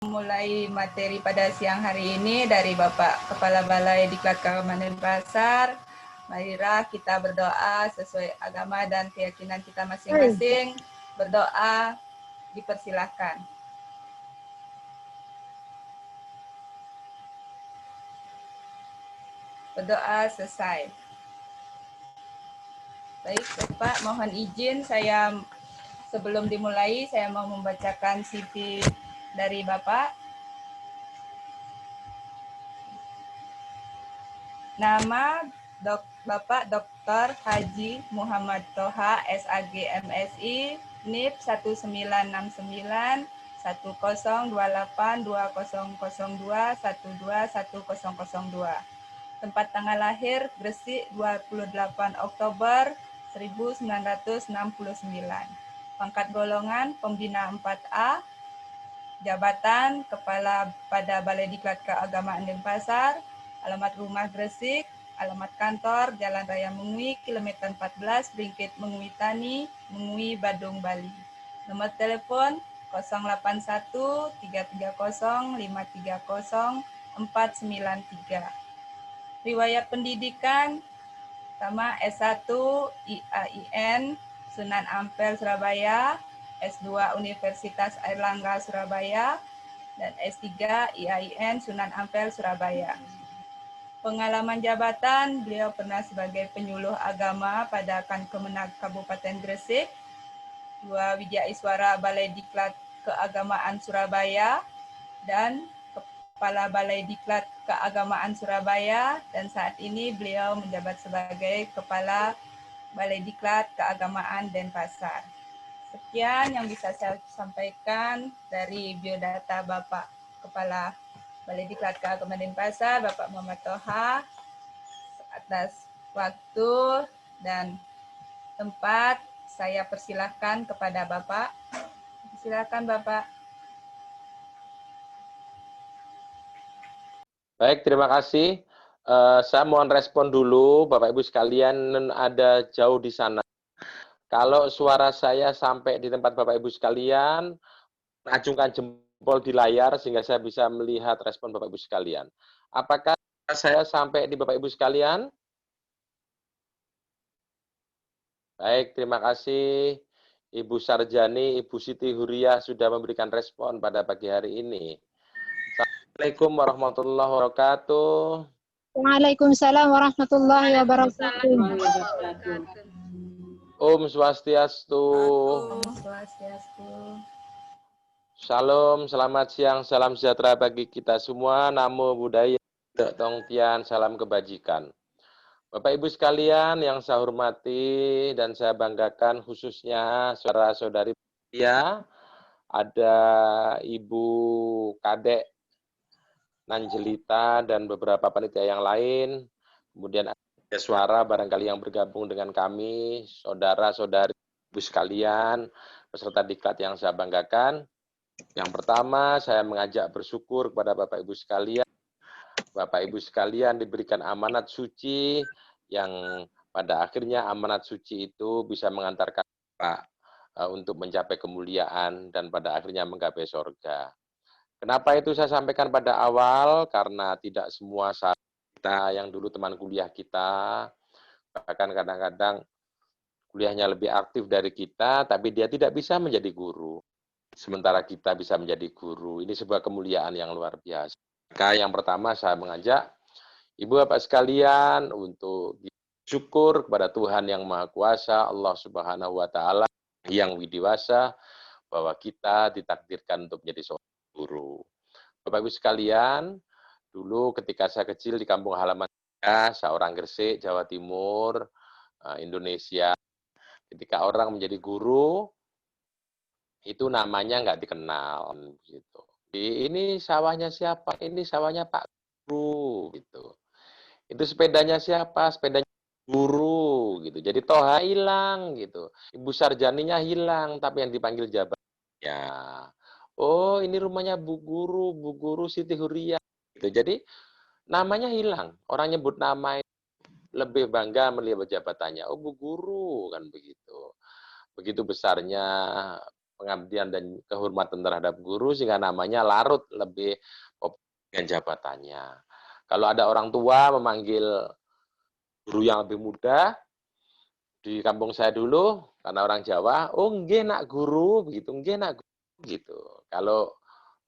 Mulai materi pada siang hari ini dari Bapak Kepala Balai Diklat Keagamaan Denpasar. Marilah kita berdoa sesuai agama dan keyakinan kita masing-masing. Berdoa, dipersilahkan. Berdoa selesai. Baik, Bapak, mohon izin saya sebelum dimulai saya mau membacakan CV dari Bapak. Nama Bapak Dr. Haji Muhammad Toha, SAG MSI, NIP 1969 1028 2002 12102. Tempat tanggal lahir Gresik 28 Oktober 1969. Pangkat golongan pembina 4A. Jabatan Kepala pada Balai Diklat Keagamaan Denpasar. Alamat rumah Gresik, alamat kantor Jalan Raya Mengui, kilometer 14, Bringkit Mengui Tani, Mengui, Badung, Bali. Nomor telepon 081 330 530 493. Riwayat pendidikan pertama S1 IAIN Sunan Ampel Surabaya, S2 Universitas Airlangga Surabaya, dan S3 IAIN Sunan Ampel Surabaya. Pengalaman jabatan, beliau pernah sebagai penyuluh agama pada Kemenag Kabupaten Gresik, 2 Wijaiswara Balai Diklat Keagamaan Surabaya, dan Kepala Balai Diklat Keagamaan Surabaya, dan saat ini beliau menjabat sebagai Kepala Balai Diklat Keagamaan Denpasar. Sekian yang bisa saya sampaikan dari biodata Bapak Kepala Balai Diklat Keagamaan Denpasar, Bapak Muhammad Toha, atas waktu dan tempat. Saya persilahkan kepada Bapak. Silakan Bapak. Baik, terima kasih. Saya mohon respon dulu, Bapak Ibu sekalian ada jauh di sana. Kalau suara saya sampai di tempat Bapak Ibu sekalian, acungkan jempol di layar sehingga saya bisa melihat respon Bapak Ibu sekalian. Apakah saya sampai di Bapak Ibu sekalian? Baik, terima kasih. Ibu Sarjani, Ibu Siti Huria sudah memberikan respon pada pagi hari ini. Assalamualaikum warahmatullahi wabarakatuh. Waalaikumsalam warahmatullahi wabarakatuh. Om Swastiastu. Om Swastiastu. Salam, selamat siang, salam sejahtera bagi kita semua. Namo Buddhaya, Tong Tian, salam kebajikan. Bapak Ibu sekalian yang saya hormati dan saya banggakan khususnya saudara-saudari ya, ada Ibu Kadek Nanjelita dan beberapa panitia yang lain. Kemudian ada suara barangkali yang bergabung dengan kami, saudara-saudari Ibu sekalian, peserta diklat yang saya banggakan. Yang pertama, saya mengajak bersyukur kepada Bapak Ibu sekalian. Bapak Ibu sekalian diberikan amanat suci yang pada akhirnya amanat suci itu bisa mengantarkan Pak untuk mencapai kemuliaan dan pada akhirnya menggapai surga. Kenapa itu saya sampaikan pada awal? Karena tidak semua sahabat kita yang dulu teman kuliah kita, bahkan kadang-kadang kuliahnya lebih aktif dari kita, tapi dia tidak bisa menjadi guru. Sementara kita bisa menjadi guru. Ini sebuah kemuliaan yang luar biasa. Maka yang pertama saya mengajak Ibu Bapak sekalian untuk syukur kepada Tuhan yang Maha Kuasa, Allah Subhanahu wa taala yang widiwasa bahwa kita ditakdirkan untuk menjadi seorang guru. Bapak Ibu sekalian, dulu ketika saya kecil di kampung halaman saya orang Gresik, Jawa Timur, Indonesia, ketika orang menjadi guru itu namanya nggak dikenal gitu. Ini sawahnya siapa? Ini sawahnya Pak Guru gitu. Itu sepedanya siapa? Sepedanya guru gitu. Jadi Toha hilang gitu. Ibu Sarjaninya hilang tapi yang dipanggil jabatnya. Oh, ini rumahnya Bu Guru Siti Huria gitu. Jadi namanya hilang. Orang nyebut nama lebih bangga melihat jabatannya. Oh, Bu Guru kan begitu. Begitu besarnya pengabdian dan kehormatan terhadap guru sehingga namanya larut lebih dengan jabatannya. Kalau ada orang tua memanggil guru yang lebih muda, di kampung saya dulu, karena orang Jawa, oh nggih nak guru, begitu, nggih nak guru, gitu. Kalau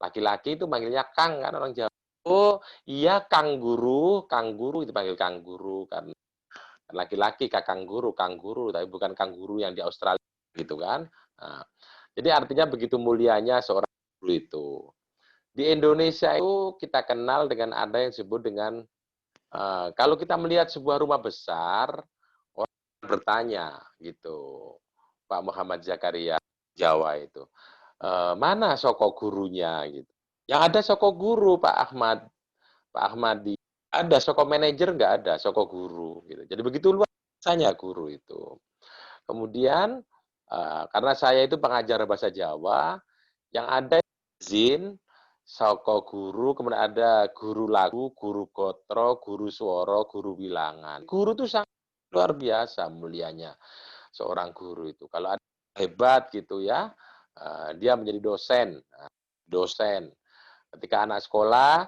laki-laki itu manggilnya Kang, kan orang Jawa. Oh iya Kang Guru dipanggil Kang Guru, kan laki-laki Kakang Guru, Kang Guru, tapi bukan Kang Guru yang di Australia, gitu kan. Nah, jadi artinya begitu mulianya seorang guru itu. Di Indonesia itu kita kenal dengan ada yang disebut dengan, kalau kita melihat sebuah rumah besar, orang bertanya gitu, Pak Muhammad Zakaria Jawa itu, mana soko gurunya gitu. Yang ada soko guru Pak Ahmadi, ada soko manajer nggak ada, soko guru gitu. Jadi begitu luar biasanya guru itu. Kemudian karena saya itu pengajar bahasa Jawa, yang ada izin soko guru, kemudian ada guru lagu, guru gotro, guru suara, guru bilangan. Guru itu sangat luar biasa mulianya seorang guru itu. Kalau ada hebat gitu ya, dia menjadi dosen. Dosen. Ketika anak sekolah,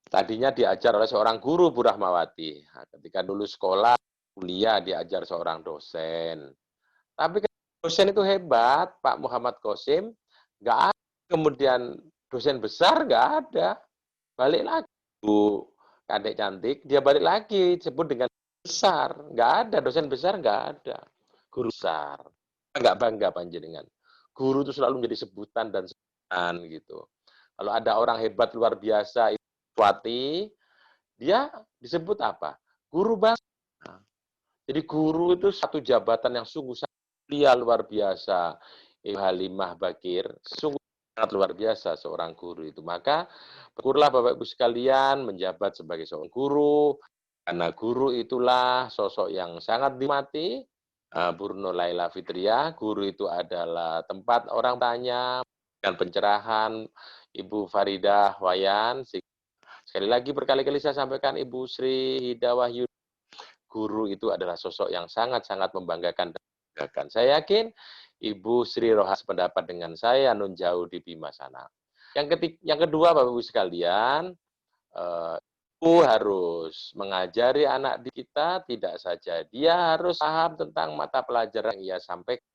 tadinya diajar oleh seorang guru, Bu Rahmawati. Nah, ketika dulu sekolah, kuliah diajar seorang dosen. Tapi dosen itu hebat, Pak Muhammad Qasim, nggak ada. Kemudian dosen besar nggak ada. Balik lagi, Bu Kadek Cantik, dia balik lagi, disebut dengan besar. Nggak ada, dosen besar nggak ada. Guru besar. Nggak bangga panjenengan. Guru itu selalu menjadi sebutan dan sebutan gitu. Kalau ada orang hebat luar biasa, Wati, dia disebut apa? Guru bangsa. Jadi guru itu satu jabatan yang sungguh sangat mulia luar biasa. Ibu Halimah Bakir, sungguh sangat luar biasa seorang guru itu. Maka bersyukurlah Bapak Ibu sekalian menjabat sebagai seorang guru, karena guru itulah sosok yang sangat dimati. Bu Nur Laila Fitria, guru itu adalah tempat orang tanya, dengan pencerahan Ibu Faridah Wayan. Sekali lagi berkali-kali saya sampaikan Ibu Sri Hidawah Yud, guru itu adalah sosok yang sangat-sangat membanggakan dan membanggakan. Saya yakin Ibu Sri Rohas pendapat dengan saya nun jauh di Bima sana. Yang kedua Bapak Ibu sekalian, ibu harus mengajari anak kita, tidak saja dia harus paham tentang mata pelajaran yang ia sampaikan.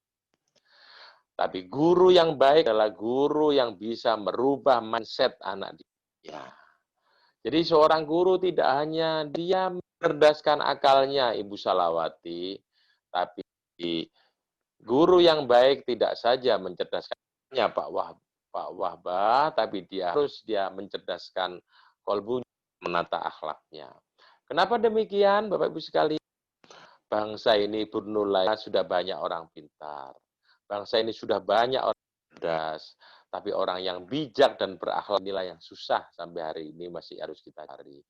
Tapi guru yang baik adalah guru yang bisa merubah mindset anak dia. Jadi seorang guru tidak hanya dia mencerdaskan akalnya, Ibu Salawati, tapi guru yang baik tidak saja mencerdaskannya Pak Wahbah, tapi dia harus mencerdaskan kolbunya, menata akhlaknya. Kenapa demikian, Bapak Ibu sekalian? Bangsa ini bernulai sudah banyak orang pintar. Bangsa ini sudah banyak orang cerdas. Tapi orang yang bijak dan berakhlak inilah yang susah sampai hari ini masih harus kita cari.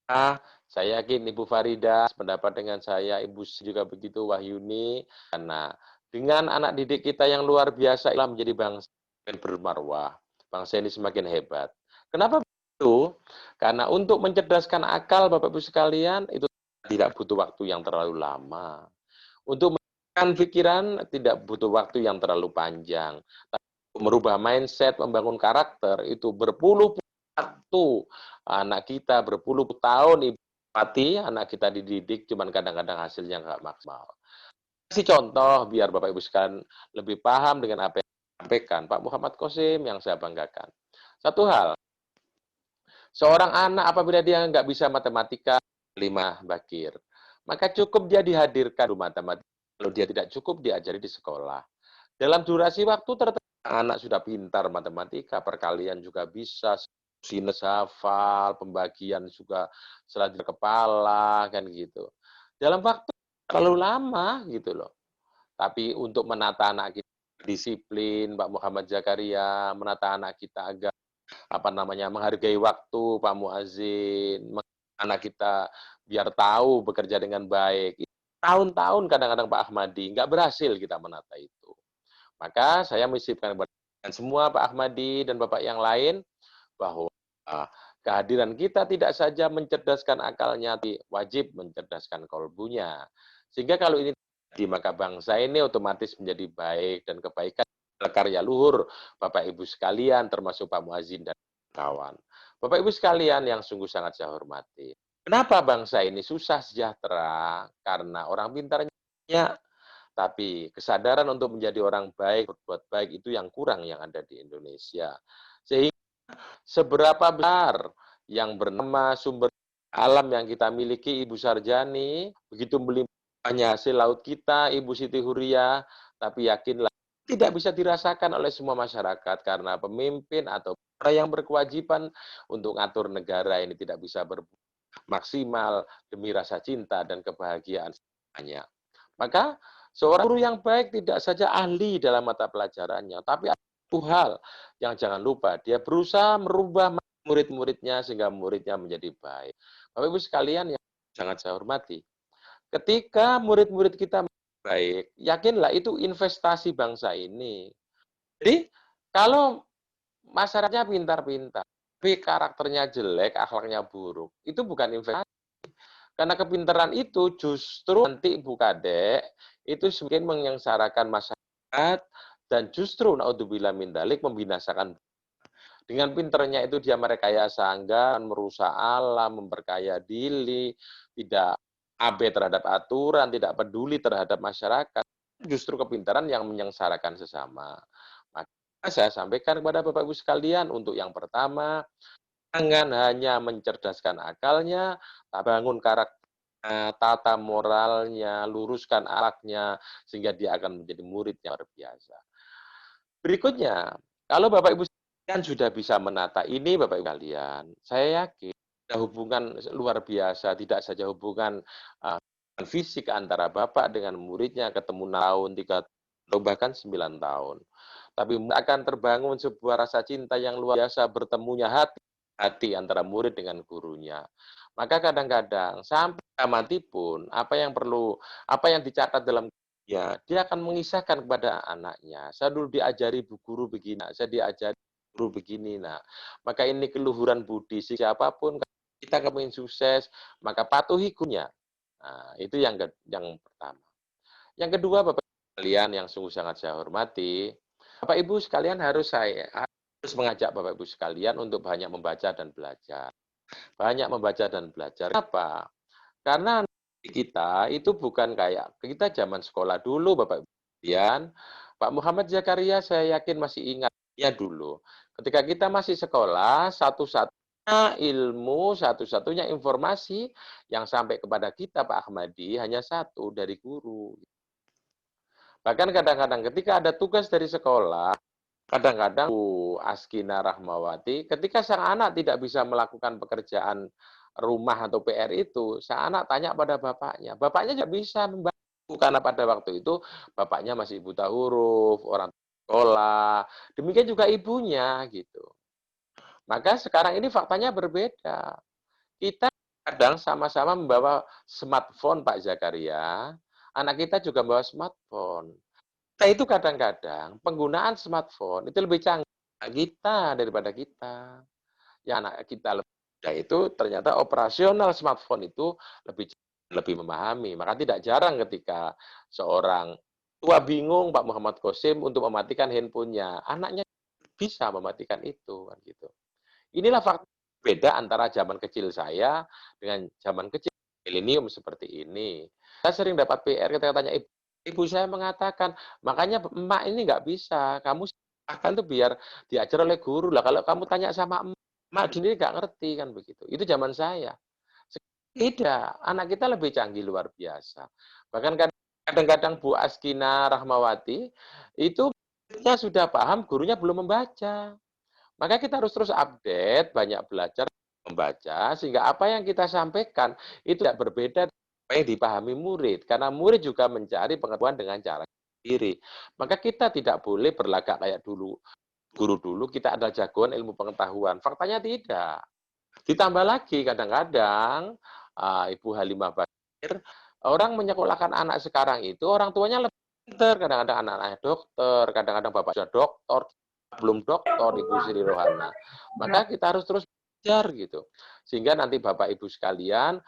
Nah, saya yakin Ibu Farida pendapat dengan saya, Ibu juga begitu, Wahyuni, karena dengan anak didik kita yang luar biasa inilah menjadi bangsa yang bermarwah. Bangsa ini semakin hebat. Kenapa begitu? Karena untuk mencerdaskan akal Bapak Ibu sekalian itu tidak butuh waktu yang terlalu lama. Untuk menenangkan pikiran tidak butuh waktu yang terlalu panjang. Merubah mindset, membangun karakter itu berpuluh-puluh waktu. Anak kita berpuluh tahun Ibu mati, anak kita dididik, cuman kadang-kadang hasilnya nggak maksimal. Kasih contoh biar Bapak Ibu sekalian lebih paham dengan apa yang disampaikan Pak Muhammad Qasim yang saya banggakan. Satu hal, seorang anak apabila dia nggak bisa matematika 5 bakir, maka cukup dia dihadirkan di matematika. Kalau dia tidak cukup, diajari di sekolah. Dalam durasi waktu tertentu, anak sudah pintar matematika, perkalian juga bisa, sinus hafal, pembagian juga selanjutnya kepala, kan gitu. Dalam waktu terlalu lama gitu loh. Tapi untuk menata anak kita disiplin, Pak Muhammad Zakaria, menata anak kita agar menghargai waktu, Pak Muazzin, anak kita biar tahu bekerja dengan baik. Tahun-tahun kadang-kadang Pak Ahmadi nggak berhasil kita menata itu. Maka saya mengisipkan kepada semua Pak Ahmadi dan Bapak yang lain bahwa kehadiran kita tidak saja mencerdaskan akalnya, tapi wajib mencerdaskan kolbunya. Sehingga kalau ini maka bangsa ini otomatis menjadi baik dan kebaikan karya luhur Bapak Ibu sekalian termasuk Pak Muazzin dan kawan. Bapak Ibu sekalian yang sungguh sangat saya hormati. Kenapa bangsa ini susah sejahtera? Karena orang pintarnya, tapi kesadaran untuk menjadi orang baik, berbuat baik itu yang kurang yang ada di Indonesia. Sehingga seberapa besar yang bernama sumber alam yang kita miliki, Ibu Sarjani, begitu melimpahnya hasil laut kita, Ibu Siti Huria, tapi yakinlah tidak bisa dirasakan oleh semua masyarakat karena pemimpin atau orang yang berkewajiban untuk ngatur negara ini tidak bisa maksimal demi rasa cinta dan kebahagiaan semuanya. Maka seorang guru yang baik tidak saja ahli dalam mata pelajarannya, tapi ada satu hal yang jangan lupa, dia berusaha merubah murid-muridnya sehingga muridnya menjadi baik. Bapak Ibu sekalian yang sangat saya hormati, ketika murid-murid kita baik, yakinlah itu investasi bangsa ini. Jadi kalau masyarakatnya pintar-pintar, tapi karakternya jelek, akhlaknya buruk, itu bukan investasi. Karena kepintaran itu justru nanti Bu Kadek itu semakin menyengsarakan masyarakat dan justru naudzubillah min dzalik membinasakan. Dengan pinternya itu dia merekayasa anggaran, merusak alam, memperkaya diri, tidak abe terhadap aturan, tidak peduli terhadap masyarakat. Justru kepintaran yang menyengsarakan sesama. Maka saya sampaikan kepada Bapak Ibu sekalian untuk yang pertama, jangan hanya mencerdaskan akalnya, bangun karakternya, tata moralnya, luruskan akhlaknya, sehingga dia akan menjadi murid yang luar biasa. Berikutnya, kalau Bapak Ibu sekalian sudah bisa menata ini, Bapak Ibu sekalian, saya yakin ada hubungan luar biasa, tidak saja hubungan fisik antara Bapak dengan muridnya, ketemu tahun, 3 tahun, bahkan 9 tahun. Tapi akan terbangun sebuah rasa cinta yang luar biasa, bertemunya hati antara murid dengan gurunya. Maka kadang-kadang sampai mati pun apa yang dicatat dalam ya, dia akan mengisahkan kepada anaknya. Saya dulu diajari bu guru begini, saya diajari guru begini. Nah, maka ini keluhuran budi. Siapapun kita kepingin sukses, maka patuhi gurunya. Nah, itu yang pertama. Yang kedua, Bapak sekalian yang sungguh sangat saya hormati, Bapak Ibu sekalian harus mengajak Bapak Ibu sekalian untuk banyak membaca dan belajar. Banyak membaca dan belajar. Kenapa? Karena kita itu bukan kayak kita zaman sekolah dulu, Bapak Ibu sekalian. Pak Muhammad Zakaria saya yakin masih ingatnya dulu. Ketika kita masih sekolah, satu-satunya ilmu, satu-satunya informasi yang sampai kepada kita Pak Ahmadi hanya satu dari guru. Bahkan kadang-kadang ketika ada tugas dari sekolah, kadang-kadang Bu Askina Rahmawati, ketika sang anak tidak bisa melakukan pekerjaan rumah atau PR itu, sang anak tanya pada bapaknya. Bapaknya tidak bisa membantu karena pada waktu itu bapaknya masih buta huruf, orang sekolah, demikian juga ibunya gitu. Maka sekarang ini faktanya berbeda. Kita kadang sama-sama membawa smartphone Pak Zakaria, anak kita juga membawa smartphone. Kita itu kadang-kadang penggunaan smartphone itu lebih canggih kita daripada kita. Ya anak kita itu ternyata operasional smartphone itu lebih memahami. Maka tidak jarang ketika seorang tua bingung Pak Muhammad Qasim untuk mematikan handphonenya, anaknya bisa mematikan itu kan gitu. Inilah fakta beda antara zaman kecil saya dengan zaman kecil milenium seperti ini. Saya sering dapat PR ketika tanya ibu saya mengatakan, makanya emak ini nggak bisa, kamu silahkan tuh biar diajar oleh guru lah. Kalau kamu tanya sama emak sendiri nggak ngerti kan begitu. Itu zaman saya. Tidak, anak kita lebih canggih luar biasa. Bahkan kadang-kadang Bu Askina Rahmawati itu sudah paham, gurunya belum membaca. Maka kita harus terus update, banyak belajar, membaca, sehingga apa yang kita sampaikan itu tidak berbeda apa yang dipahami murid. Karena murid juga mencari pengetahuan dengan cara sendiri. Maka kita tidak boleh berlagak kayak dulu. Guru dulu kita ada jagoan ilmu pengetahuan. Faktanya tidak. Ditambah lagi kadang-kadang Ibu Halimah Basir, orang menyekolahkan anak sekarang itu orang tuanya lebih pintar. Kadang-kadang anak-anaknya dokter, kadang-kadang bapak sudah dokter, belum dokter Ibu Sri Rohana. Maka kita harus terus belajar gitu. Sehingga nanti Bapak Ibu sekalian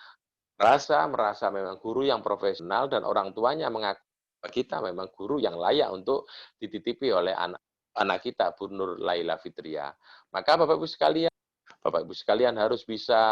merasa memang guru yang profesional dan orang tuanya mengaku kita memang guru yang layak untuk dititipi oleh anak kita, Bu Nur Laila Fitria. Maka Bapak Ibu sekalian harus bisa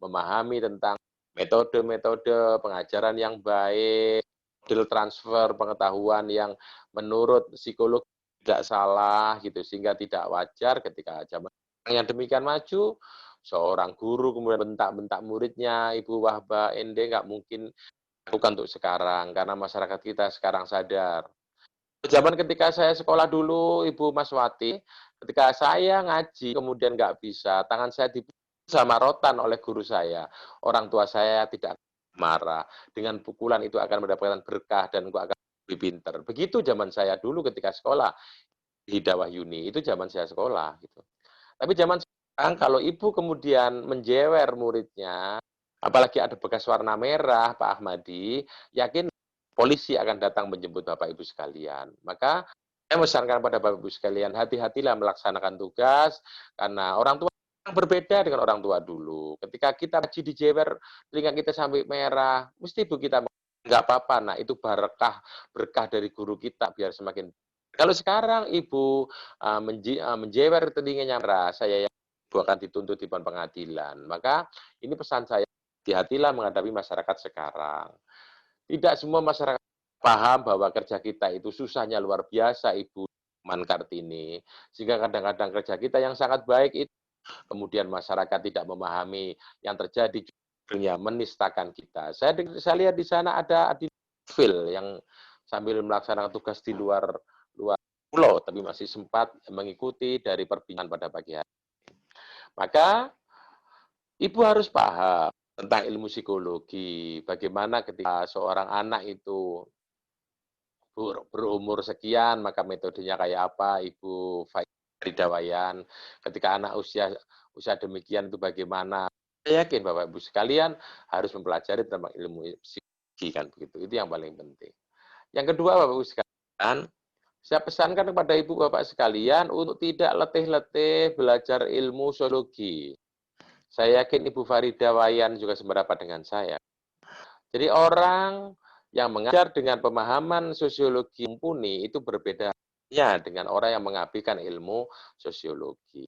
memahami tentang metode-metode pengajaran yang baik, model transfer pengetahuan yang menurut psikolog tidak salah gitu, sehingga tidak wajar ketika zaman yang demikian maju, seorang guru kemudian bentak-bentak muridnya, Ibu Wahbah Ende nggak mungkin lakukan untuk sekarang, karena masyarakat kita sekarang sadar. Zaman ketika saya sekolah dulu, Ibu Maswati, ketika saya ngaji kemudian nggak bisa, tangan saya dipukul sama rotan oleh guru saya. Orang tua saya tidak marah. Dengan pukulan itu akan mendapatkan berkah dan engkau akan lebih pinter. Begitu zaman saya dulu ketika sekolah di Hidawah Yuni, itu zaman saya sekolah gitu. Tapi zaman sekarang kalau ibu kemudian menjewer muridnya, apalagi ada bekas warna merah, Pak Ahmadi, yakin polisi akan datang menjemput Bapak Ibu sekalian. Maka saya mesarankan pada Bapak Ibu sekalian, hati-hatilah melaksanakan tugas, karena orang tua yang berbeda dengan orang tua dulu. Ketika kita ngaji dijewer, telinga kita sampai merah, mesti ibu kita nggak apa-apa, nah itu berkah dari guru kita, biar semakin. Kalau sekarang ibu menjewer telinganya merah, saya ibu akan dituntut di pengadilan. Maka ini pesan saya, hati-hatilah menghadapi masyarakat sekarang. Tidak semua masyarakat paham bahwa kerja kita itu susahnya luar biasa, Ibu Man Kartini. Sehingga kadang-kadang kerja kita yang sangat baik itu, kemudian masyarakat tidak memahami yang terjadi, dunia menistakan kita. Saya lihat di sana ada Adil yang sambil melaksanakan tugas di luar pulau, tapi masih sempat mengikuti dari perbincangan pada pagi hari. Maka Ibu harus paham tentang ilmu psikologi, bagaimana ketika seorang anak itu berumur sekian, maka metodenya kayak apa, Ibu Faridawayan. Ketika anak usia demikian itu bagaimana. Saya yakin Bapak Ibu sekalian harus mempelajari tentang ilmu psikologi, kan begitu. Itu yang paling penting. Yang kedua Bapak Ibu sekalian, saya pesankan kepada Ibu Bapak sekalian untuk tidak letih-letih belajar ilmu sosiologi. Saya yakin Ibu Farida Wayan juga sependapat dengan saya. Jadi orang yang mengajar dengan pemahaman sosiologi mumpuni itu berbeda dengan orang yang mengabaikan ilmu sosiologi.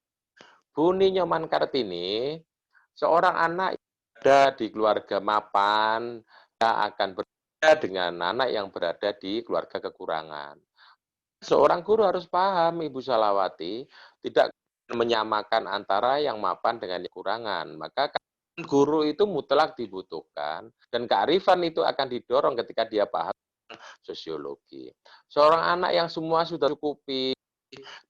Bu Nyoman Kartini, seorang anak yang ada di keluarga mapan, dia akan berbeda dengan anak yang berada di keluarga kekurangan. Seorang guru harus paham, Ibu Salawati, tidak menyamakan antara yang mapan dengan yang kekurangan. Maka guru itu mutlak dibutuhkan, dan kearifan itu akan didorong ketika dia paham sosiologi. Seorang anak yang semua sudah cukupi,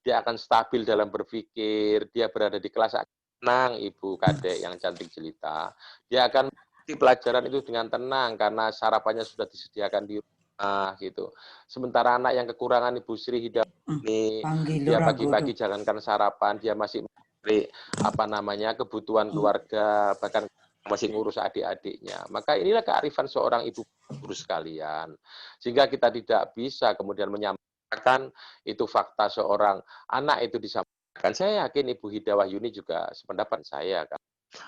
dia akan stabil dalam berpikir, dia berada di kelas tenang, Ibu Kadek yang cantik jelita, dia akan mengikuti pelajaran itu dengan tenang karena sarapannya sudah disediakan di rumah gitu. Sementara anak yang kekurangan Ibu Sri Hidayat ini, dia pagi-pagi jangankan sarapan, dia masih mencari kebutuhan keluarga, bahkan masih ngurus adik-adiknya. Maka inilah kearifan seorang ibu guru sekalian. Sehingga kita tidak bisa kemudian menyampaikan itu fakta seorang anak itu disampaikan. Saya yakin Ibu Hidawah Yuni juga sependapat saya kan.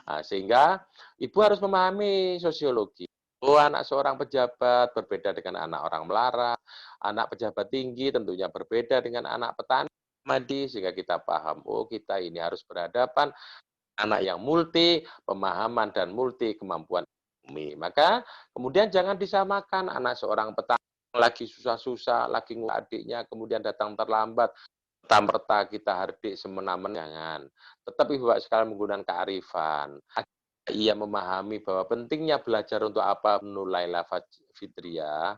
Nah, sehingga ibu harus memahami sosiologi. Oh, anak seorang pejabat berbeda dengan anak orang melarat, anak pejabat tinggi tentunya berbeda dengan anak petani, sehingga kita paham, oh kita ini harus berhadapan anak yang multi pemahaman dan multi kemampuan ekonomi. Maka kemudian jangan disamakan anak seorang petani lagi susah-susah, lagi ngurus adiknya, kemudian datang terlambat, merta kita hardik semena-mena, jangan. Tetapi Bapak sekalian menggunakan kearifan. Ia memahami bahwa pentingnya belajar untuk apa, Nur Laila Fitria.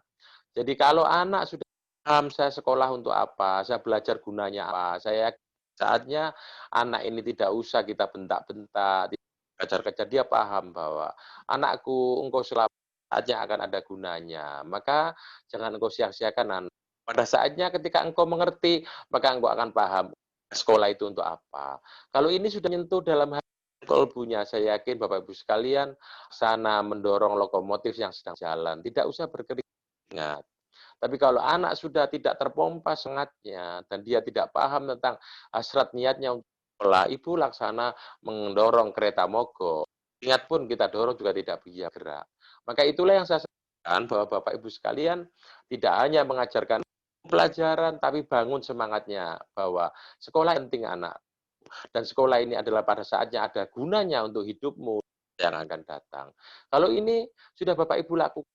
Jadi kalau anak sudah paham saya sekolah untuk apa, saya belajar gunanya apa, saya saatnya anak ini tidak usah kita bentak-bentak, kejar-kejar, dia paham bahwa anakku engkau saatnya akan ada gunanya. Maka jangan engkau sia-siakan. Pada saatnya ketika engkau mengerti, maka engkau akan paham sekolah itu untuk apa. Kalau ini sudah menyentuh dalam kolbunya, saya yakin Bapak Ibu sekalian sana mendorong lokomotif yang sedang jalan, tidak usah berkeringat. Tapi kalau anak sudah tidak terpompa semangatnya dan dia tidak paham tentang hasrat niatnya untuk sekolah, ibu laksana mendorong kereta mogok. Ingat pun kita dorong juga tidak bisa gerak. Maka itulah yang saya kan bahwa Bapak Ibu sekalian tidak hanya mengajarkan pelajaran, tapi bangun semangatnya bahwa sekolah penting anak. Dan sekolah ini adalah pada saatnya ada gunanya untuk hidupmu yang akan datang. Kalau ini sudah Bapak Ibu lakukan,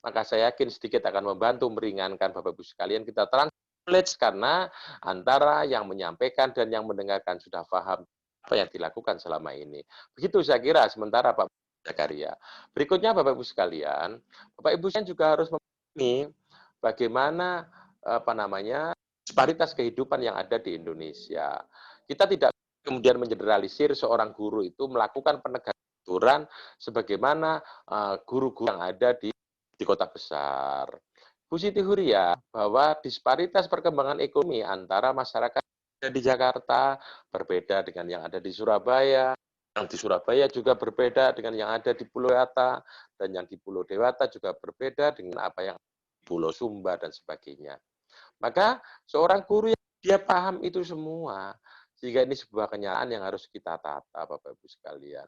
maka saya yakin sedikit akan membantu meringankan Bapak Ibu sekalian kita knowledge karena antara yang menyampaikan dan yang mendengarkan sudah paham apa yang dilakukan selama ini. Begitu saya kira sementara Pak Zakaria. Berikutnya Bapak Ibu sekalian, Bapak Ibu sekalian juga harus memahami bagaimana disparitas kehidupan yang ada di Indonesia. Kita tidak kemudian mengeneralisir seorang guru itu melakukan penegakan aturan sebagaimana guru-guru yang ada di kota besar. Bu Siti Huria, bahwa disparitas perkembangan ekonomi antara masyarakat di Jakarta berbeda dengan yang ada di Surabaya, yang di Surabaya juga berbeda dengan yang ada di Pulau Dewata, dan yang di Pulau Dewata juga berbeda dengan apa yang di Pulau Sumba dan sebagainya. Maka seorang guru yang dia paham itu semua, sehingga ini sebuah kenyataan yang harus kita tata, Bapak Ibu sekalian.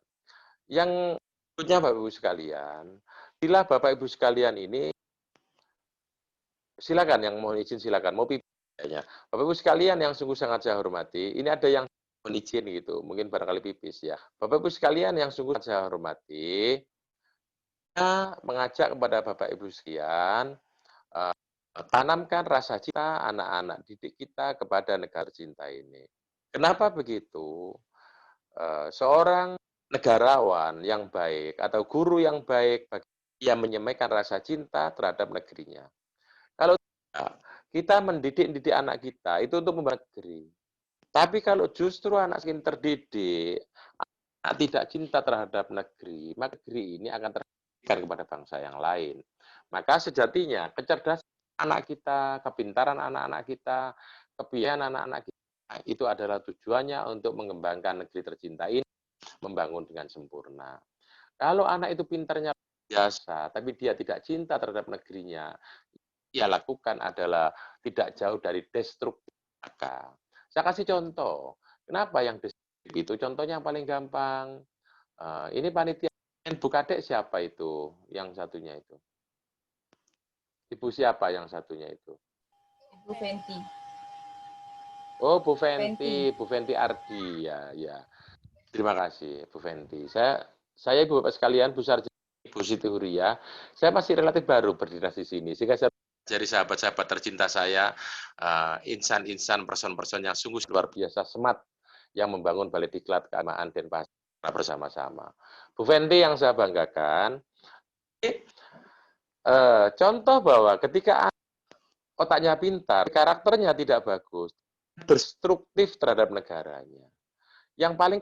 Yang berikutnya Bapak Ibu sekalian, bila Bapak Ibu sekalian ini, silakan yang mau izin silakan, mau pipis kayaknya. Bapak Ibu sekalian yang sungguh sangat saya hormati, ini ada yang mohon izin gitu, mungkin barangkali pipis ya. Bapak Ibu sekalian yang sungguh saya hormati, saya mengajak kepada Bapak Ibu sekalian, tanamkan rasa cinta anak-anak didik kita kepada negara cinta ini. Kenapa begitu? Seorang negarawan yang baik atau guru yang baik yang menyampaikan rasa cinta terhadap negerinya. Kalau kita mendidik anak kita itu untuk membangun negeri. Tapi kalau justru anak ingin terdidik, anak tidak cinta terhadap negeri, maka negeri ini akan terberikan kepada bangsa yang lain. Maka sejatinya kecerdasan anak kita, kepintaran anak-anak kita, kebiayaan anak-anak kita, itu adalah tujuannya untuk mengembangkan negeri tercinta ini, membangun dengan sempurna. Kalau anak itu pintarnya biasa, tapi dia tidak cinta terhadap negerinya, ia lakukan adalah tidak jauh dari destruktif. Maka saya kasih contoh. Kenapa yang destruktif itu? Contohnya yang paling gampang. Ini panitia Bu Kadek siapa itu? Yang satunya itu. Ibu siapa yang satunya itu? Ibu Fenti. Oh, Bu Fenti, Bu Fenti Ardi, ya, ya. Terima kasih, Bu Fenti. Saya Ibu Bapak sekalian, Bu Sarjana, Bu Siti Huria, saya masih relatif baru berdinas di sini, sehingga saya dari sahabat-sahabat tercinta saya, insan-insan, person-person yang sungguh luar biasa semat yang membangun Balai Diklat Keagamaan Denpasar bersama-sama. Bu Fenti yang saya banggakan, contoh bahwa ketika otaknya pintar, karakternya tidak bagus, destruktif terhadap negaranya. Yang paling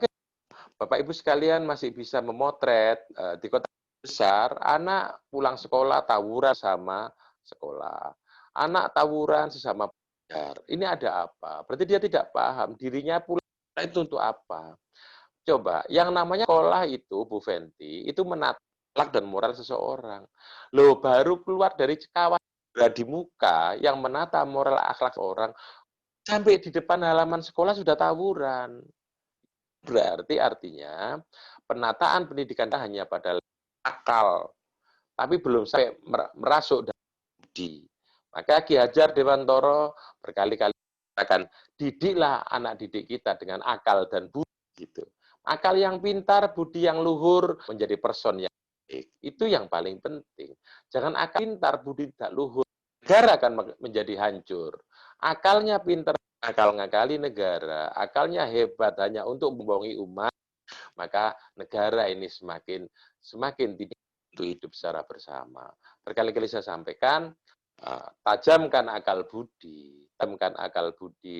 Bapak Ibu sekalian masih bisa memotret di kota besar, anak pulang sekolah tawuran sama sekolah. Anak tawuran sesama pelajar. Ini ada apa? Berarti dia tidak paham dirinya pulang itu untuk apa. Coba, yang namanya sekolah itu, Bu Fenti, itu menata akhlak dan moral seseorang. Loh, baru keluar dari kawasan di muka yang menata moral akhlak seorang, sampai di depan halaman sekolah sudah tawuran. Berarti artinya penataan pendidikan hanya pada akal, tapi belum sampai merasuk dan budi. Maka Ki Hajar Dewantoro berkali-kali katakan, didiklah anak didik kita dengan akal dan budi. Gitu. Akal yang pintar, budi yang luhur, menjadi person yang baik. Itu yang paling penting. Jangan akal pintar, budi tidak luhur. Negara akan menjadi hancur. Akalnya pintar, akal ngakali negara, akalnya hebat hanya untuk membohongi umat, maka negara ini semakin tidak untuk hidup secara bersama. Berkali-kali saya sampaikan, tajamkan akal budi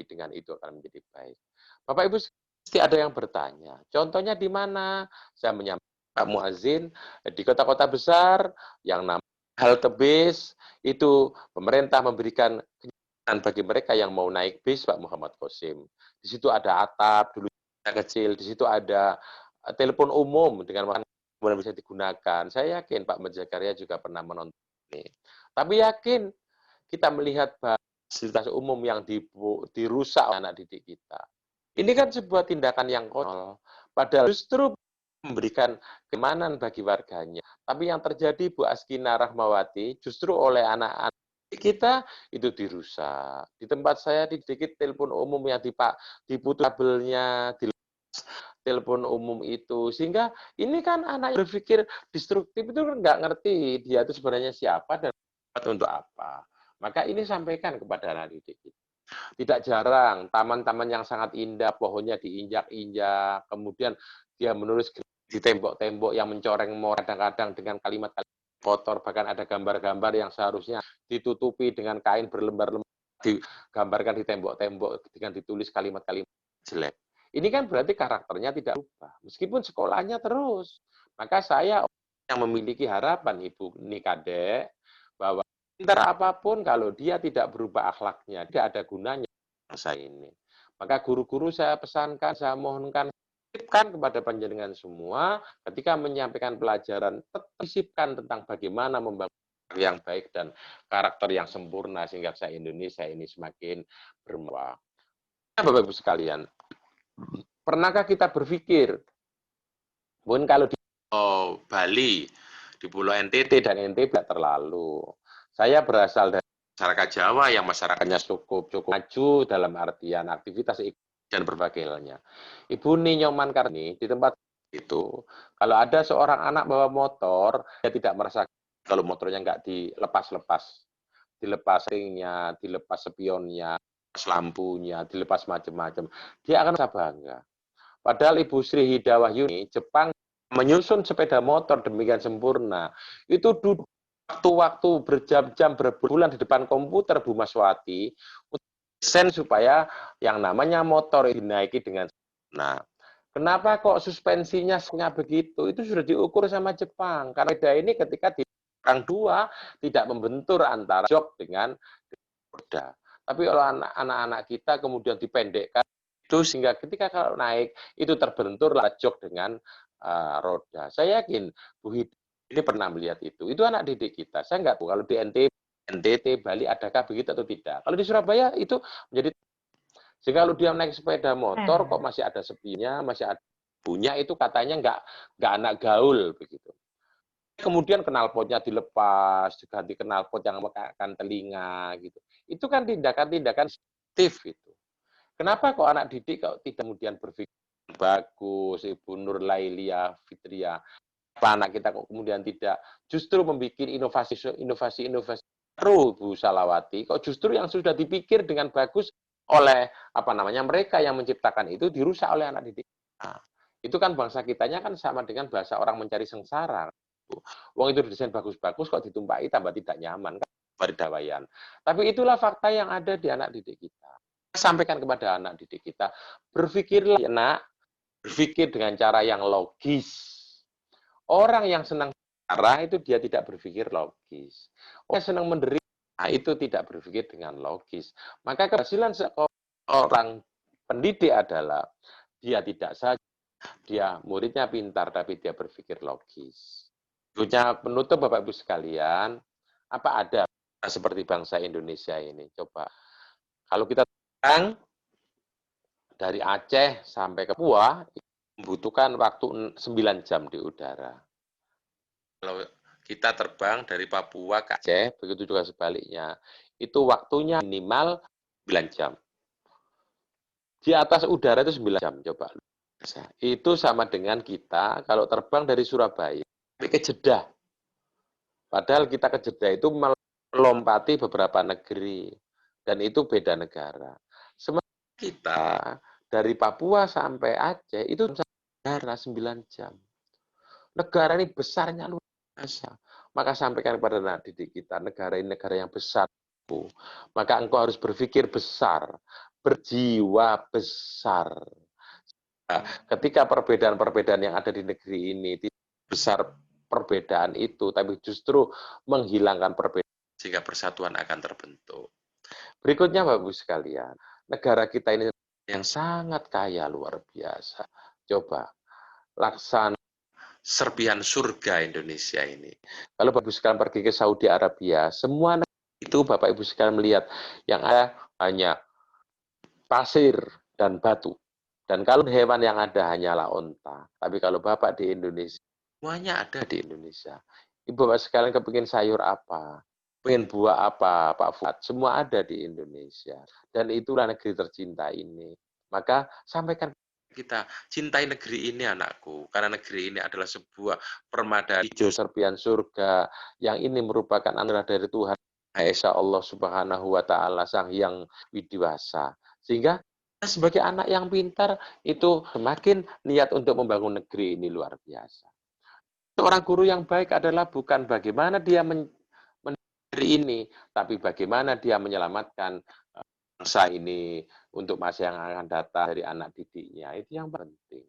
dengan itu akan menjadi baik. Bapak Ibu pasti ada yang bertanya, contohnya di mana? Saya menyampaikan Pak Muazzin, di kota-kota besar yang namanya halte bis itu pemerintah memberikan dan bagi mereka yang mau naik bis, Pak Muhammad Qasim. Di situ ada atap, dulu kecil, di situ ada telepon umum dengan kemudian bisa digunakan. Saya yakin Pak Zakaria juga pernah menonton ini. Tapi yakin kita melihat fasilitas umum yang dirusak oleh anak didik kita. Ini kan sebuah tindakan yang konyol. Padahal justru memberikan keamanan bagi warganya. Tapi yang terjadi Bu Askina Rahmawati justru oleh anak-anak kita itu dirusak. Di tempat saya dikit telepon umum yang diputus kabelnya, dilepas telepon umum itu. Sehingga ini kan anak yang berpikir destruktif itu kan nggak ngerti dia itu sebenarnya siapa dan untuk apa. Maka ini sampaikan kepada anak didik kita. Tidak jarang taman-taman yang sangat indah, pohonnya diinjak-injak, kemudian dia menulis di tembok-tembok yang mencoreng kadang-kadang dengan kalimat-kalimat kotor, bahkan ada gambar-gambar yang seharusnya ditutupi dengan kain berlembar-lembar, digambarkan di tembok-tembok dengan ditulis kalimat-kalimat jelek. Ini kan berarti karakternya tidak berubah, meskipun sekolahnya terus. Maka saya yang memiliki harapan Ibu Nikade, bahwa pintar apapun kalau dia tidak berubah akhlaknya, tidak ada gunanya bangsa ini. Maka guru-guru saya pesankan, saya mohonkan, titipkan kepada panjenengan semua, ketika menyampaikan pelajaran, tetap sisipkan tentang bagaimana membangun yang baik dan karakter yang sempurna, sehingga bangsa Indonesia ini semakin bermewah. Bapak-Ibu sekalian, pernahkah kita berpikir, mungkin kalau di Bali, di Pulau NTT dan NTB tidak terlalu. Saya berasal dari masyarakat Jawa yang masyarakatnya cukup maju dalam artian aktivitas dan berbagai halnya. Ibu Ninyoman Karni di tempat itu, kalau ada seorang anak bawa motor, dia tidak merasa kalau motornya nggak dilepas-lepas, dilepas ringnya, dilepas spionnya, dilepas lampunya, dilepas macam-macam, dia akan merasa bangga. Padahal Ibu Sri Hidawahyuni, Jepang menyusun sepeda motor demikian sempurna, itu duduk waktu-waktu berjam-jam berbulan di depan komputer Bu Maswati desain supaya yang namanya motor dinaiki dengan nah. Kenapa kok suspensinya begitu? Itu sudah diukur sama Jepang. Karena beda ini ketika di orang dua tidak membentur antara jok dengan roda. Tapi kalau anak-anak kita kemudian dipendekkan itu sehingga ketika kalau naik itu terbenturlah jok dengan roda. Saya yakin Bu Hid ini pernah melihat itu. Itu anak didik kita. Saya nggak tahu kalau di NTT, Bali adakah begitu atau tidak. Kalau di Surabaya itu menjadi sehingga kalau dia naik sepeda motor kok masih ada sepinya, masih ada punya itu katanya nggak anak gaul begitu. Kemudian knalpotnya dilepas, ganti knalpot yang menggunakan telinga gitu. Itu kan tindakan-tindakan sensitif itu. Kenapa kok anak didik kok tidak kemudian berpikir bagus, Ibu Nur Lailia Fitria, apa anak kita kok kemudian tidak justru membuat inovasi baru Bu Salawati, kok justru yang sudah dipikir dengan bagus oleh mereka yang menciptakan itu dirusak oleh anak didik. Nah, itu kan bangsa kitanya kan sama dengan bahasa orang mencari sengsara. Wong itu desain bagus-bagus kok ditumpai tambah tidak nyaman kan berdawaian. Tapi itulah fakta yang ada di anak didik kita. Sampaikan kepada anak didik kita, berpikirlah nak, berpikir dengan cara yang logis. Orang yang senang marah itu dia tidak berpikir logis. Orang yang senang menderita itu tidak berpikir dengan logis. Maka keberhasilan seorang pendidik adalah dia tidak saja dia muridnya pintar, tapi dia berpikir logis. Berikutnya penutup Bapak Ibu sekalian, apa ada seperti bangsa Indonesia ini? Coba, kalau kita terbang dari Aceh sampai ke Papua, membutuhkan waktu 9 jam di udara. Kalau kita terbang dari Papua ke Aceh, begitu juga sebaliknya, itu waktunya minimal 9 jam. Di atas udara itu 9 jam, coba. Itu sama dengan kita kalau terbang dari Surabaya sampai ke Jeddah. Padahal kita ke Jeddah itu melompati beberapa negeri. Dan itu beda negara. Sementara kita dari Papua sampai Aceh itu udara 9 jam. Negara ini besarnya luar biasa. Maka sampaikan kepada anak didik kita, negara ini negara yang besar. Maka engkau harus berpikir besar, berjiwa besar. Nah, ketika perbedaan-perbedaan yang ada di negeri ini tidak besar perbedaan itu, tapi justru menghilangkan perbedaan sehingga persatuan akan terbentuk. Berikutnya Bapak Ibu sekalian, negara kita ini yang sangat kaya luar biasa. Coba laksana serpihan surga Indonesia ini. Kalau Bapak Ibu sekalian pergi ke Saudi Arabia, semua itu Bapak Ibu sekalian melihat yang ada hanya pasir dan batu. Dan kalau hewan yang ada hanyalah unta. Tapi kalau Bapak di Indonesia, semuanya ada di Indonesia. Ibu Bapak sekalian kepingin sayur apa? Pengen buah apa, Pak Fuad? Semua ada di Indonesia. Dan itulah negeri tercinta ini. Maka sampaikan kita, cintai negeri ini anakku. Karena negeri ini adalah sebuah permada hijau serpian surga. Yang ini merupakan anugerah dari Tuhan. Esa Allah Subhanahu wa Ta'ala, Sang Hyang Widiwasa. Sehingga sebagai anak yang pintar itu semakin niat untuk membangun negeri ini luar biasa. Seorang guru yang baik adalah bukan bagaimana dia negeri ini, tapi bagaimana dia menyelamatkan bangsa ini untuk masa yang akan datang dari anak didiknya. Itu yang penting.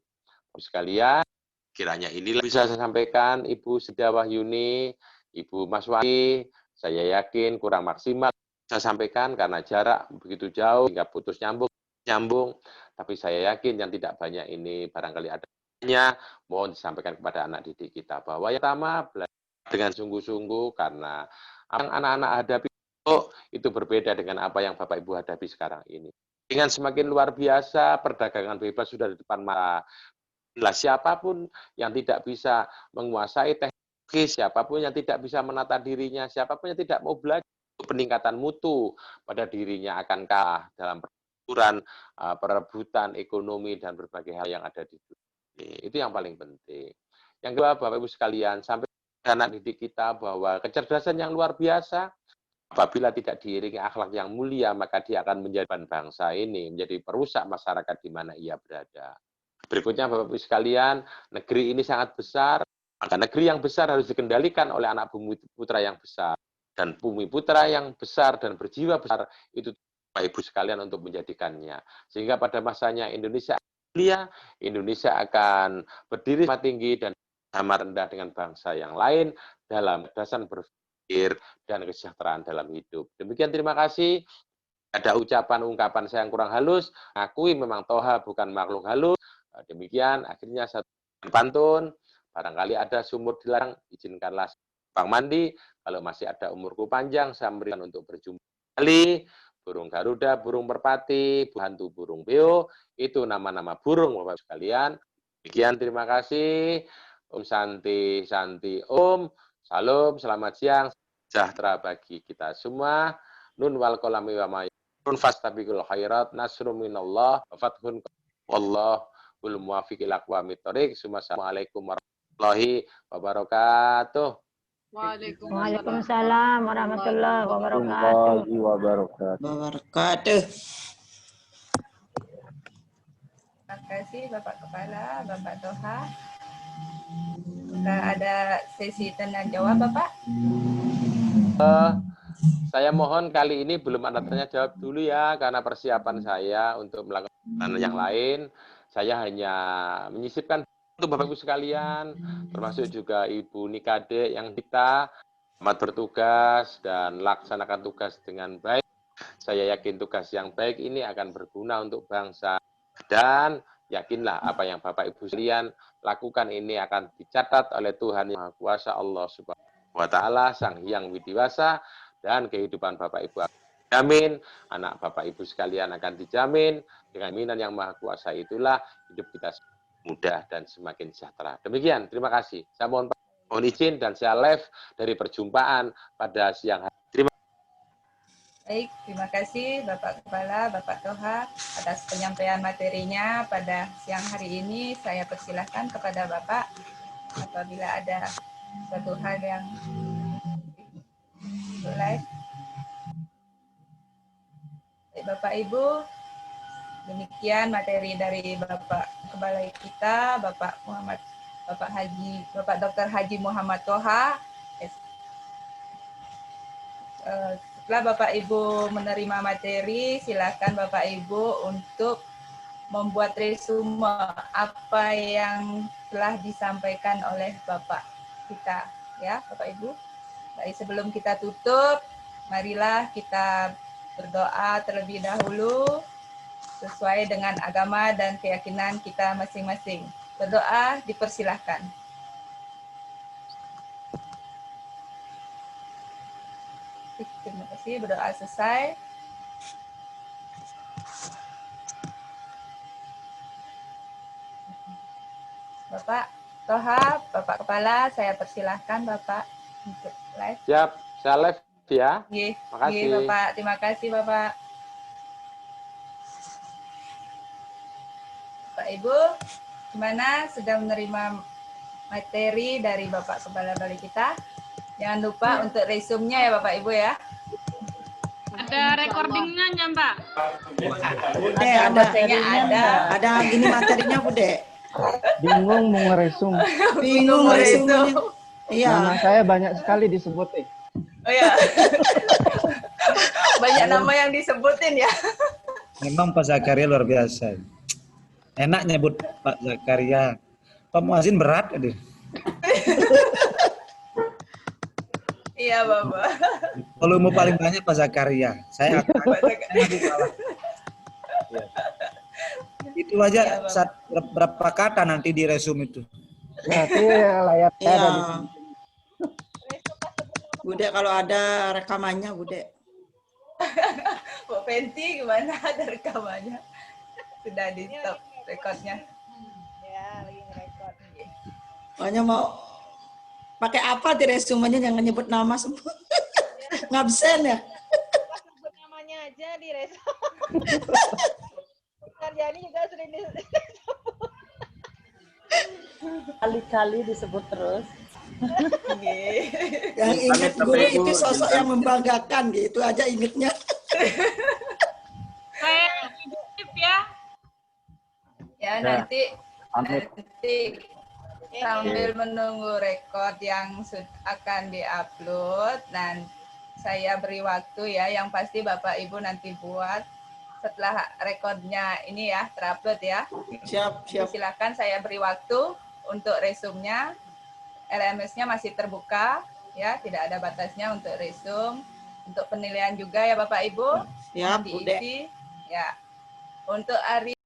Sekalian, kiranya inilah bisa saya sampaikan Ibu Sedia Wahyuni, Ibu Mas Wahyu, saya yakin kurang maksimal saya sampaikan karena jarak begitu jauh hingga putus nyambung, tapi saya yakin yang tidak banyak ini barangkali adanya, mohon disampaikan kepada anak didik kita bahwa yang pertama belajar dengan sungguh-sungguh karena apa yang anak-anak hadapi itu berbeda dengan apa yang Bapak Ibu hadapi sekarang ini. Dengan semakin luar biasa, perdagangan bebas sudah di depan mata. Siapapun yang tidak bisa menguasai teknologi, siapapun yang tidak bisa menata dirinya, siapapun yang tidak mau belajar peningkatan mutu pada dirinya akan kalah dalam pertempuran, perebutan ekonomi dan berbagai hal yang ada di dunia. Itu yang paling penting. Yang kedua, Bapak Ibu sekalian, sampai anak didik kita bahwa kecerdasan yang luar biasa apabila tidak diiringi akhlak yang mulia, maka dia akan menjadi bangsa ini, menjadi perusak masyarakat di mana ia berada. Berikutnya Bapak Ibu sekalian, negeri ini sangat besar, maka negeri yang besar harus dikendalikan oleh anak bumi putra yang besar. Dan bumi putra yang besar dan berjiwa besar itu Bapak Ibu sekalian untuk menjadikannya. Sehingga pada masanya Indonesia mulia, Indonesia akan berdiri sama tinggi dan sama rendah dengan bangsa yang lain dalam dasar berpikir dan kesejahteraan dalam hidup. Demikian terima kasih. Ada ucapan-ungkapan saya yang kurang halus, akui memang Toha bukan makhluk halus. Demikian akhirnya satu pantun, barangkali ada sumur dilarang, izinkanlah Bang mandi, kalau masih ada umurku panjang, saya memberikan untuk berjumpa kembali. Burung Garuda, burung merpati, hantu burung beo, itu nama-nama burung Bapak sekalian. Demikian terima kasih. Om Santi, Santi Om. Salam, selamat siang, sejahtera bagi kita semua. Nun wal kolami wa ma nun fastabiqul khairat, nasrum minallah, fathun wallahul muwaffiq ila aqwamit thoriq. Assalamualaikum warahmatullahi wabarakatuh. Waalaikumsalam warahmatullahi wabarakatuh. Terima kasih Bapak Kepala, Bapak Toha. Kita ada sesi tanya jawab Bapak. Saya mohon kali ini belum ada tanya jawab dulu ya, karena persiapan saya untuk melakukan yang lain. Saya hanya menyisipkan untuk Bapak Ibu sekalian, termasuk juga Ibu Nikade yang kita selamat bertugas dan laksanakan tugas dengan baik. Saya yakin tugas yang baik ini akan berguna untuk bangsa dan yakinlah apa yang Bapak Ibu sekalian lakukan ini akan dicatat oleh Tuhan Yang Maha Kuasa Allah Subhanahu wa Ta'ala, Sang Hyang Widiwasa, dan kehidupan Bapak Ibu akan dijamin, anak Bapak Ibu sekalian akan dijamin dengan jaminan Yang Maha Kuasa. Itulah hidup kita mudah dan semakin sejahtera. Demikian, terima kasih. Saya mohon izin dan saya live dari perjumpaan pada siang hari. Baik, terima kasih Bapak Kepala, Bapak Toha atas penyampaian materinya pada siang hari ini. Saya persilahkan kepada Bapak apabila ada suatu hal yang live. Bapak Ibu, demikian materi dari Bapak Kepala kita, Bapak Dr. Haji Muhammad Toha. Setelah Bapak Ibu menerima materi, silakan Bapak Ibu untuk membuat resume apa yang telah disampaikan oleh Bapak kita, ya Bapak Ibu. Baik, sebelum kita tutup, marilah kita berdoa terlebih dahulu sesuai dengan agama dan keyakinan kita masing-masing. Berdoa dipersilahkan. Terima kasih, berdoa selesai. Bapak Toha, Bapak Kepala, saya persilahkan Bapak untuk live. Siap, saya live ya. Nggih, Makasih. nggih, Bapak. Terima kasih Bapak. Bapak Ibu, gimana sudah menerima materi dari Bapak Kepala Balai kita? Jangan lupa untuk resume-nya ya Bapak Ibu ya. Ada recordingnya nggak, Mbak? Bude, Materinya ada. ada gini materinya, Bude. Bingung mau ngeresum. Bingung resumenya. Iya. Nama saya banyak sekali disebut. Oh ya. Banyak nama yang disebutin ya. Memang Pak Zakaria luar biasa. Enak nyebut Pak Zakaria. Pak Muazin berat deh. Iya Bapak. Volume paling banyak Pak Zakaria. Saya akan Ya. Itu aja Iya, saat berapa kata nanti di resume itu. Berarti layarnya Iya. ada di Bude, kalau ada rekamannya, Bude. Bu Penti gimana ada rekamannya? Sudah di stop rekodnya. Pokoknya mau pakai apa di resumenya, jangan nyebut nama semua. Ngabsen ya. Sebut namanya aja di resume. Karjani juga sering disebut. Kali-kali disebut terus. Nggih. Yang ingat guru itu sosok yang membanggakan gitu aja ingetnya. Saya titip ya. Ya nanti Amit. sambil menunggu rekod yang akan diupload, dan saya beri waktu ya, yang pasti Bapak Ibu nanti buat setelah rekodnya ini ya terupload ya. Siap, siap. Silakan saya beri waktu untuk resumnya. LMS-nya masih terbuka ya, tidak ada batasnya untuk resume. Untuk penilaian juga ya Bapak Ibu. Siap, Bude. Diisi ya. Untuk hari